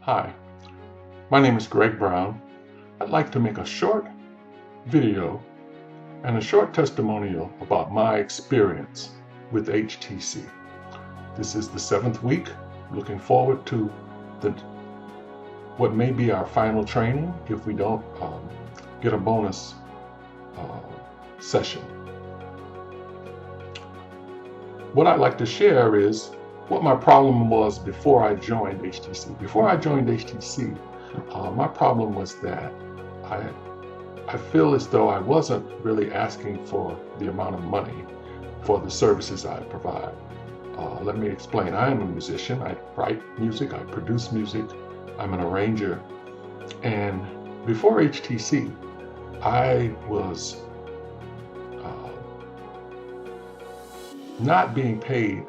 Hi, my name is Greg Brown. I'd like to make a short video and a short testimonial about my experience with HTC. This is the 7th week. Looking forward to what may be our final training if we don't get a bonus session. What I'd like to share is what my problem was before I joined HTC. Before I joined HTC, my problem was that I feel as though I wasn't really asking for the amount of money for the services I provide. Let me explain. I am a musician. I write music. I produce music. I'm an arranger. And before HTC, I was not being paid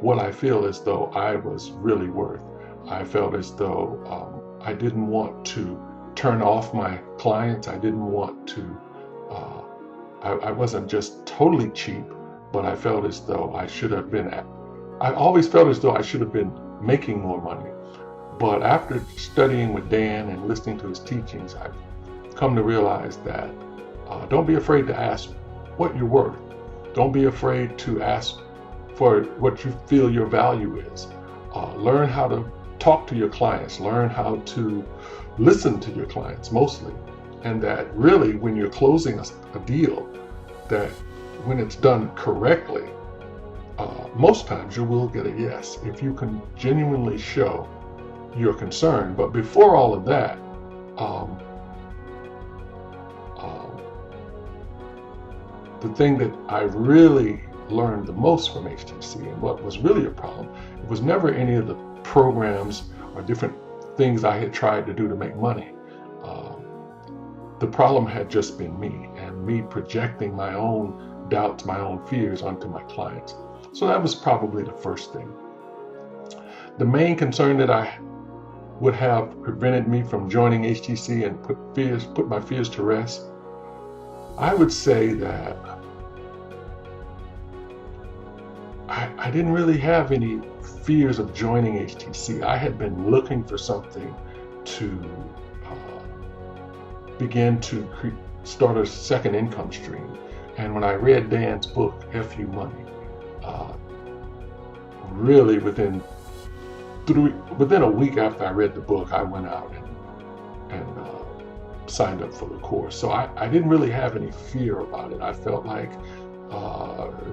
what I feel as though I was really worth. I felt as though I didn't want to turn off my clients. I didn't want to, I wasn't just totally cheap, but I felt as though I should have been, I always felt as though I should have been making more money. But after studying with Dan and listening to his teachings, I've come to realize that don't be afraid to ask what you're worth. Don't be afraid to ask for what you feel your value is. Learn how to talk to your clients. Learn how to listen to your clients mostly. And that really when you're closing a deal, that when it's done correctly, most times you will get a yes if you can genuinely show your concern. But before all of that, the thing that I really learned the most from HTC and what was really a problem, it was never any of the programs or different things I had tried to do to make money. The problem had just been me and me projecting my own doubts, my own fears onto my clients. So that was probably the first thing. The main concern that I would have prevented me from joining HTC and put my fears to rest, I would say that I didn't really have any fears of joining HTC. I had been looking for something to begin to start a second income stream. And when I read Dan's book, F You Money, really within a week after I read the book, I went out and signed up for the course. So I didn't really have any fear about it. I felt like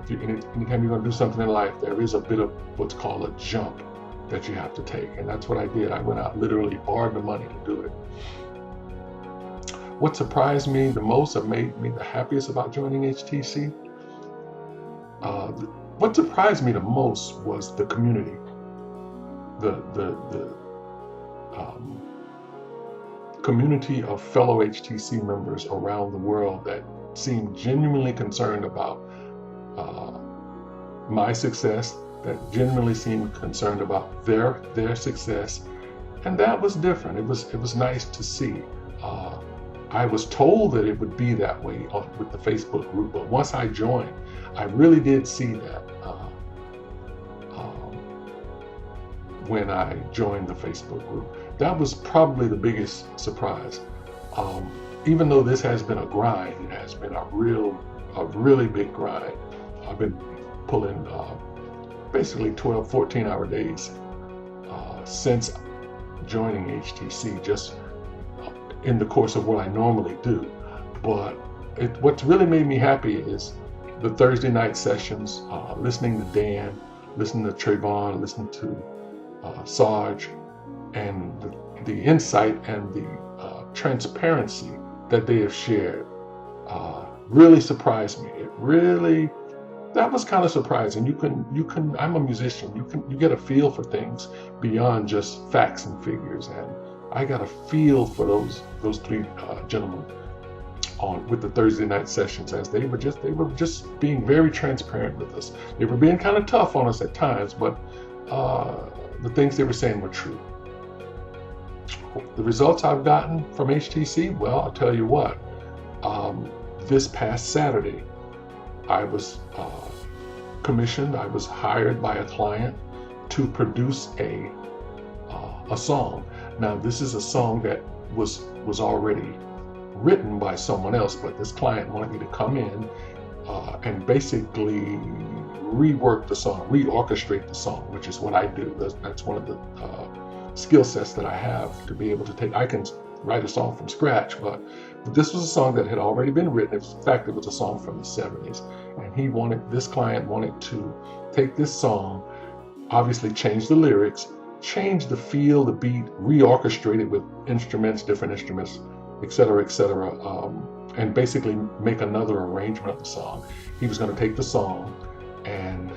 anytime you're going to do something in life, there is a bit of what's called a jump that you have to take. And that's what I did. I went out, literally borrowed the money to do it. What surprised me the most or made me the happiest about joining HTC, what surprised me the most was the community. The community of fellow HTC members around the world that seemed genuinely concerned about my success, that genuinely seemed concerned about their success, and that was different. It was nice to see. I was told that it would be that way with the Facebook group, but once I joined, I really did see that when I joined the Facebook group. That was probably the biggest surprise. Even though this has been a grind, it has been a really big grind. I've been pulling basically 12, 14-hour days since joining HTC, just in the course of what I normally do. But what's really made me happy is the Thursday night sessions, listening to Dan, listening to Trayvon, listening to Sarge, and the insight and the transparency that they have shared really surprised me. That was kind of surprising. You can. I'm a musician. You get a feel for things beyond just facts and figures, and I got a feel for those three gentlemen with the Thursday night sessions, as they were just being very transparent with us. They were being kind of tough on us at times, but the things they were saying were true. The results I've gotten from HTC, well, I'll tell you what. This past Saturday, I was commissioned. I was hired by a client to produce a a song. Now, this is a song that was already written by someone else, but this client wanted me to come in and basically rework the song, reorchestrate the song, which is what I do. That's one of the skill sets that I have, to be able to take. I can write a song from scratch, but this was a song that had already been written. In fact, it was a song from the 70s, and this client wanted to take this song, obviously change the lyrics, change the feel, the beat, reorchestrate it with instruments, different instruments, etc., and basically make another arrangement of the song. He was going to take the song, and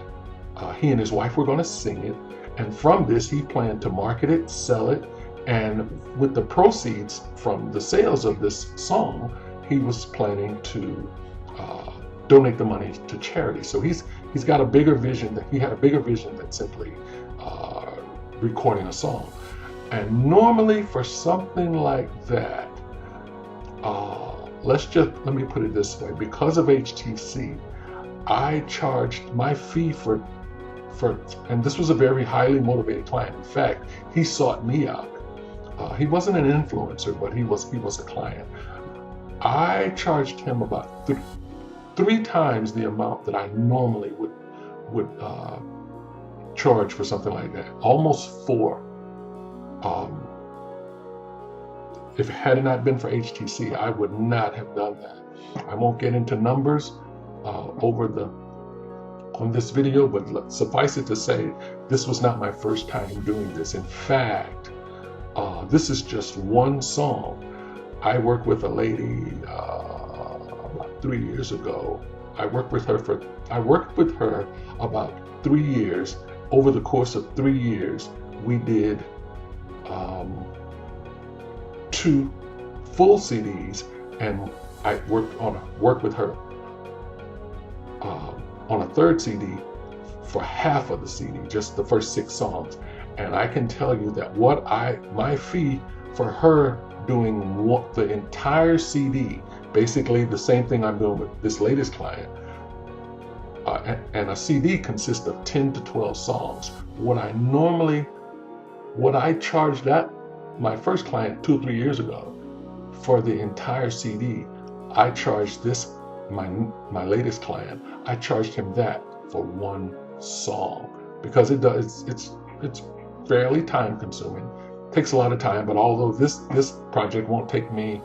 he and his wife were going to sing it, and from this he planned to market it, sell it, and with the proceeds from the sales of this song, he was planning to donate the money to charity. So he's got a bigger vision. He had a bigger vision than simply recording a song. And normally for something like that, let me put it this way: because of HTC, I charged my fee for, and this was a very highly motivated client. In fact, he sought me out. He wasn't an influencer, but he was a client. I charged him about three times the amount that I normally would charge for something like that, almost four. If it had not been for HTC, I would not have done that. I won't get into numbers on this video, but suffice it to say, this was not my first time doing this. In fact, this is just one song. I worked with a lady about 3 years ago. I worked with her about 3 years. Over the course of 3 years, we did 2 full CDs, and I worked with her on a third CD for half of the CD, just the first 6 songs. And I can tell you that my fee for her doing the entire CD, basically the same thing I'm doing with this latest client, and a CD consists of 10 to 12 songs. What I charged my first client 2 or 3 years ago for the entire CD, I charged my latest client, I charged him that for one song, because it's fairly time consuming, takes a lot of time. But although this project won't take me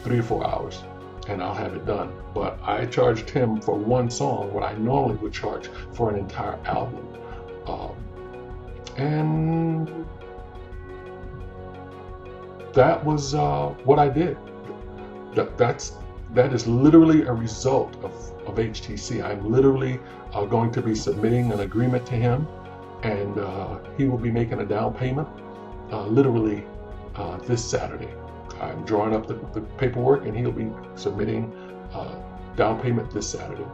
3 or 4 hours, and I'll have it done, but I charged him for one song what I normally would charge for an entire album. And that was what I did. That is literally a result of HTC. I'm literally going to be submitting an agreement to him, and he will be making a down payment literally this Saturday. I'm drawing up the paperwork, and he'll be submitting down payment this Saturday.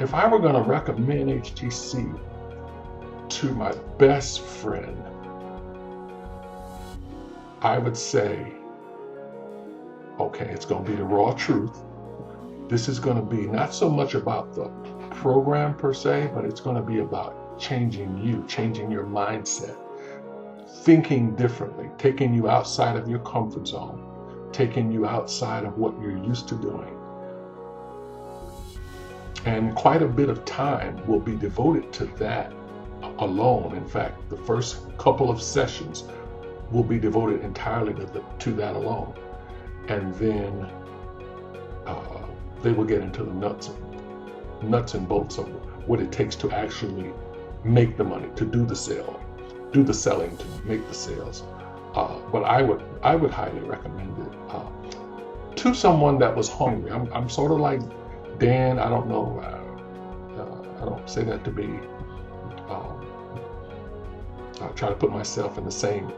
If I were going to recommend HTC to my best friend, I would say, okay, it's going to be the raw truth. This is going to be not so much about the program per se, but it's going to be about changing you, changing your mindset, thinking differently, taking you outside of your comfort zone, taking you outside of what you're used to doing. And quite a bit of time will be devoted to that alone. In fact, the first couple of sessions will be devoted entirely to that alone. And then they will get into the nuts and bolts of what it takes to actually make the money, to do the selling, to make the sales. But I would highly recommend it to someone that was hungry. I'm sort of like Dan. I don't know. I don't say that to be. I try to put myself in the same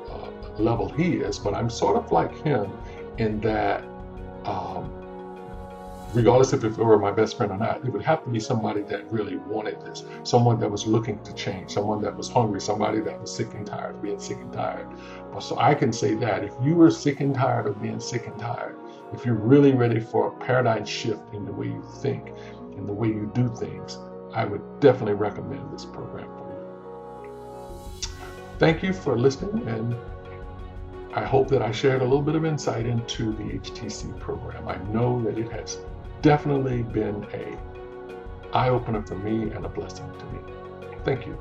level he is, but I'm sort of like him in that, regardless if it were my best friend or not, it would have to be somebody that really wanted this, someone that was looking to change, someone that was hungry, somebody that was sick and tired of being sick and tired. So I can say that if you are sick and tired of being sick and tired, if you're really ready for a paradigm shift in the way you think, in the way you do things, I would definitely recommend this program for you. thank you for listening, and I hope that I shared a little bit of insight into the HTC program. I know that it has definitely been an eye-opener for me and a blessing to me. Thank you.